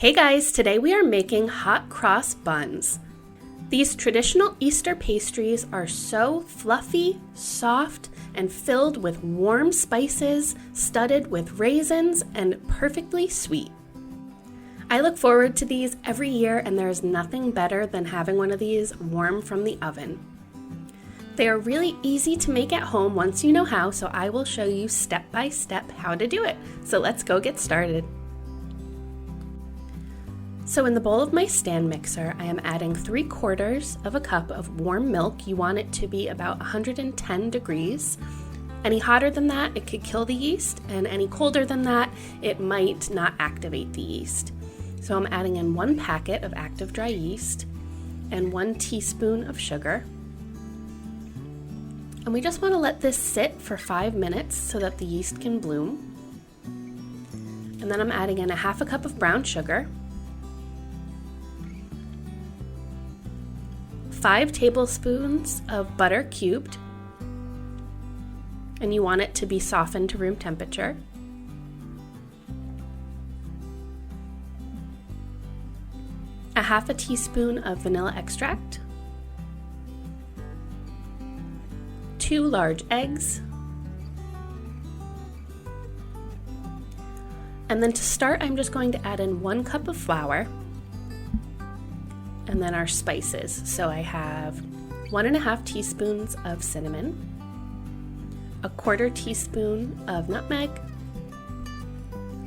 Hey guys, today we are making hot cross buns. These traditional Easter pastries are so fluffy, soft, and filled with warm spices, studded with raisins, and perfectly sweet. I look forward to these every year, and there is nothing better than having one of these warm from the oven. They are really easy to make at home once you know how, so I will show you step by step how to do it. So let's go get started. So in the bowl of my stand mixer, I am adding 3/4 of a cup of warm milk. You want it to be about 110 degrees. Any hotter than that, it could kill the yeast, and any colder than that, it might not activate the yeast. So I'm adding in 1 packet of active dry yeast and 1 teaspoon of sugar. And we just want to let this sit for 5 minutes so that the yeast can bloom. And then I'm adding in a 1/2 cup of brown sugar, 5 tablespoons of butter cubed, and you want it to be softened to room temperature. A 1/2 teaspoon of vanilla extract, 2 large eggs, and then to start, I'm just going to add in 1 cup of flour, and then our spices. So I have 1.5 teaspoons of cinnamon, 1/4 teaspoon of nutmeg,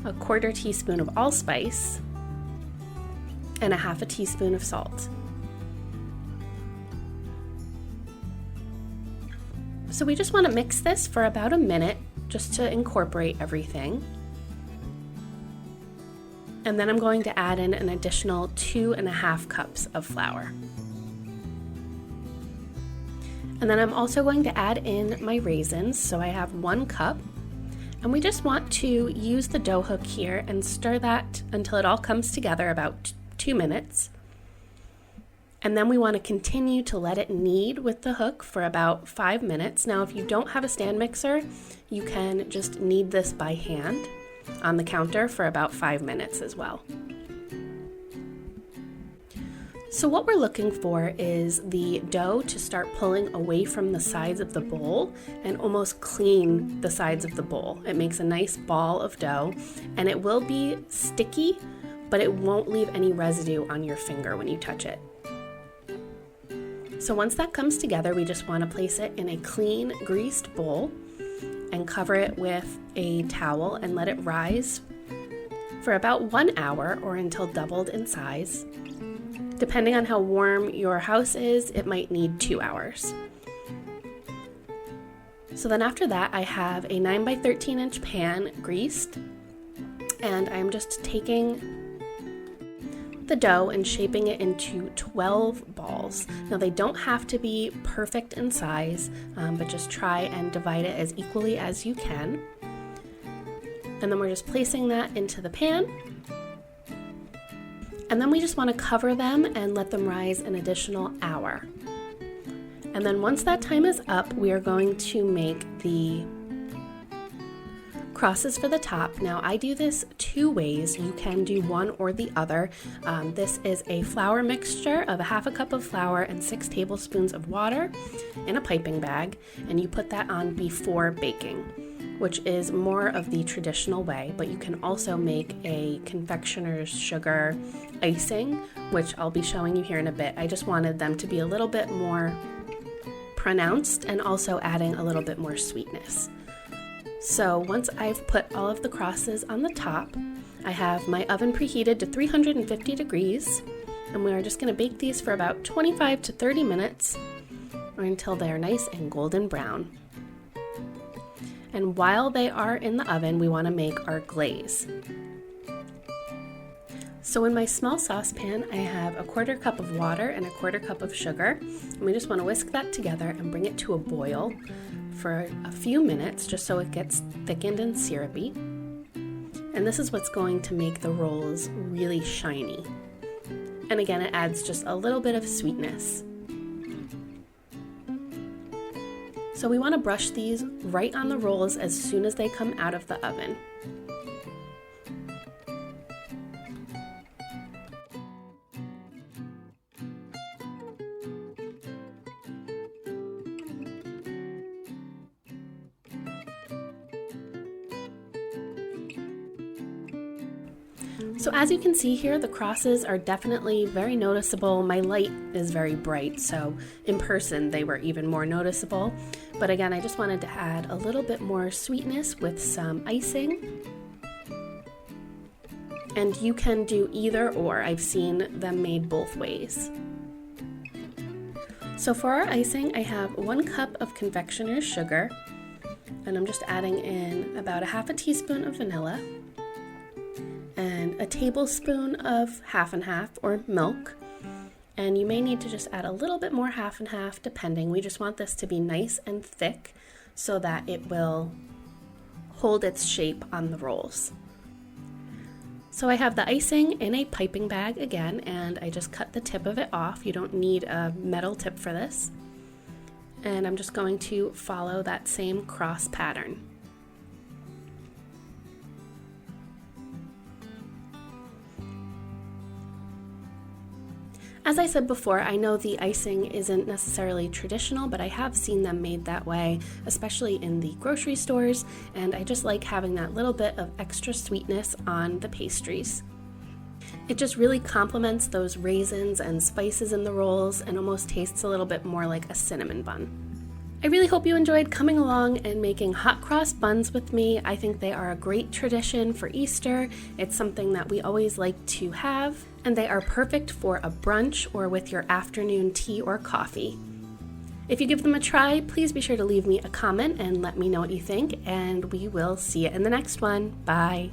1/4 teaspoon of allspice, and a 1/2 teaspoon of salt. So we just want to mix this for about a minute just to incorporate everything. And then I'm going to add in an additional 2.5 cups of flour. And then I'm also going to add in my raisins. So I have 1 cup. And we just want to use the dough hook here and stir that until it all comes together, about 2 minutes. And then we want to continue to let it knead with the hook for about 5 minutes. Now, if you don't have a stand mixer, you can just knead this by hand on the counter for about 5 minutes as well. So what we're looking for is the dough to start pulling away from the sides of the bowl and almost clean the sides of the bowl. It makes a nice ball of dough, and it will be sticky, but it won't leave any residue on your finger when you touch it. So once that comes together, we just want to place it in a clean, greased bowl and cover it with a towel and let it rise for about 1 hour or until doubled in size. Depending on how warm your house is, it might need 2 hours. So then after that, I have a 9 by 13 inch pan greased, and I'm just taking the dough and shaping it into 12 balls. Now they don't have to be perfect in size, but just try and divide it as equally as you can. And then we're just placing that into the pan. And then we just want to cover them and let them rise an additional hour. And then once that time is up, we are going to make the crosses for the top. Now I do this 2 ways. You can do one or the other. This is a flour mixture of a 1/2 cup of flour and 6 tablespoons of water in a piping bag, and you put that on before baking, which is more of the traditional way, but you can also make a confectioner's sugar icing, which I'll be showing you here in a bit. I just wanted them to be a little bit more pronounced and also adding a little bit more sweetness. So once I've put all of the crosses on the top, I have my oven preheated to 350 degrees, and we are just going to bake these for about 25 to 30 minutes or until they're nice and golden brown. And while they are in the oven, we want to make our glaze. So in my small saucepan, I have a 1/4 cup of water and a 1/4 cup of sugar, and we just want to whisk that together and bring it to a boil for a few minutes just so it gets thickened and syrupy. And this is what's going to make the rolls really shiny. And again, it adds just a little bit of sweetness. So we want to brush these right on the rolls as soon as they come out of the oven. So as you can see here, the crosses are definitely very noticeable. My light is very bright, so in person they were even more noticeable. But again, I just wanted to add a little bit more sweetness with some icing. And you can do either or. I've seen them made both ways. So for our icing, I have 1 cup of confectioner's sugar, and I'm just adding in about a half a teaspoon of vanilla, and a tablespoon of half and half or milk. And you may need to just add a little bit more half and half depending. We just want this to be nice and thick so that it will hold its shape on the rolls. So I have the icing in a piping bag again, and I just cut the tip of it off. You don't need a metal tip for this. And I'm just going to follow that same cross pattern. As I said before, I know the icing isn't necessarily traditional, but I have seen them made that way, especially in the grocery stores, and I just like having that little bit of extra sweetness on the pastries. It just really complements those raisins and spices in the rolls and almost tastes a little bit more like a cinnamon bun. I really hope you enjoyed coming along and making hot cross buns with me. I think they are a great tradition for Easter. It's something that we always like to have, and they are perfect for a brunch or with your afternoon tea or coffee. If you give them a try, please be sure to leave me a comment and let me know what you think, and we will see you in the next one. Bye!